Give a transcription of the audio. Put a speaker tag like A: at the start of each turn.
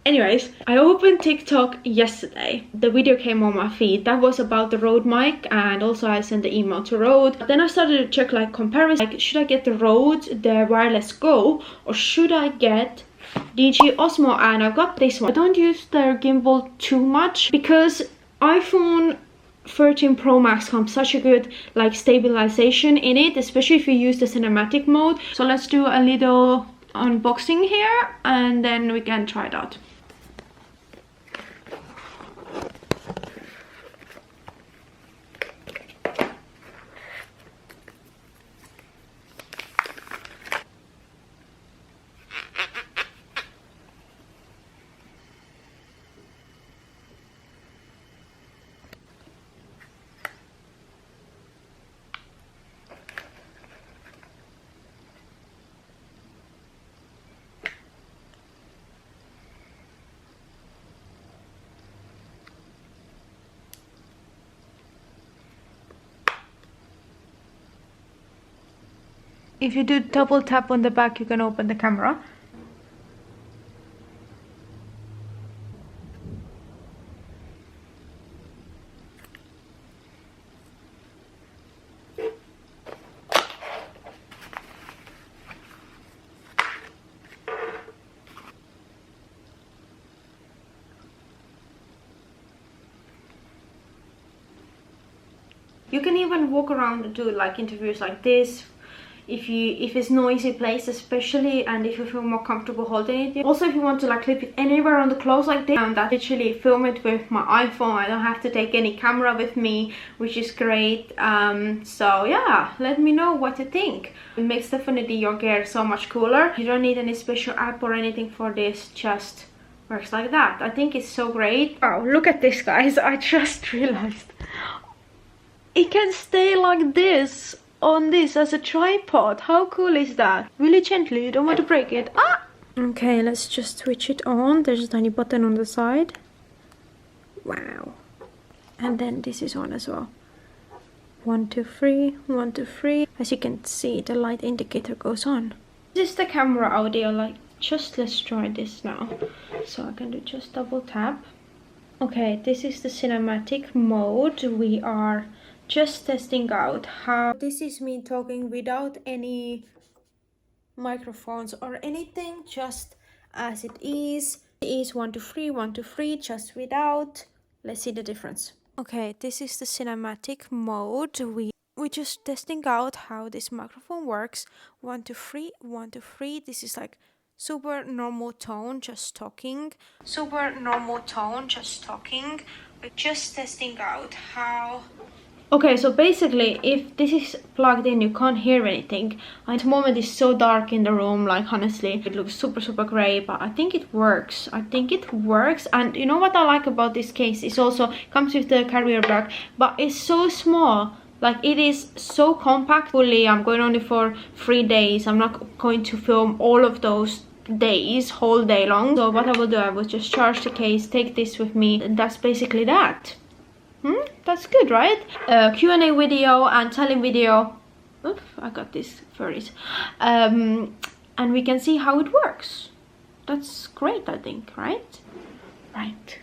A: Anyways, I opened TikTok yesterday. The video came on my feed. That was about the Rode mic, and also I sent the email to Rode. But then I started to check like comparison. Like, should I get the Rode, the wireless Go, or should I get DJI Osmo? And I got this one. I don't use their gimbal too much because iPhone 13 Pro Max comes such a good like stabilization in it, especially if you use the cinematic mode. So let's do a little unboxing here and then we can try it out. If you do double tap on the back, you can open the camera. You can even walk around and do like interviews like this if it's noisy place especially, and if you feel more comfortable holding it. Also, if you want to like clip it anywhere on the clothes like this, and that literally film it with my iPhone. I don't have to take any camera with me, which is great. So yeah, let me know what you think. It makes definitely your gear so much cooler. You don't need any special app or anything for this, just works like that. I think it's so great. Wow, look at this, guys. I just realized it can stay like this on this as a tripod. How cool is that? Really gently, you don't want to break it. Ah! Okay, let's just switch it on. There's a tiny button on the side. Wow. And then this is on as well. 1, 2, 3, 1, 2, 3. As you can see, the light indicator goes on. This is the camera audio. Like, just let's try this now. So I can do just double tap. Okay, this is the cinematic mode. We are just testing out how this is me talking without any microphones or anything, just as it is. It is 1, 2, 3, 1, 2, 3, just without. Let's see the difference. Okay, this is the cinematic mode. We're just testing out how this microphone works. 1, 2, 3, 1, 2, 3. This is like super normal tone, just talking. Super normal tone, just talking. We're just testing out how. Okay, so basically, if this is plugged in, you can't hear anything. At the moment, it's so dark in the room, like honestly, it looks super grey, but I think it works. I think it works. And you know what I like about this case? It also comes with the carrier bag, but it's so small. Like, it is so compact. Fully, I'm going only for 3 days. I'm not going to film all of those days, whole day long. So what I will do, I will just charge the case, take this with me, and that's basically that. That's good, right? Q&A video and telling video. Oof, I got these furries. And we can see how it works. That's great, I think, right? Right.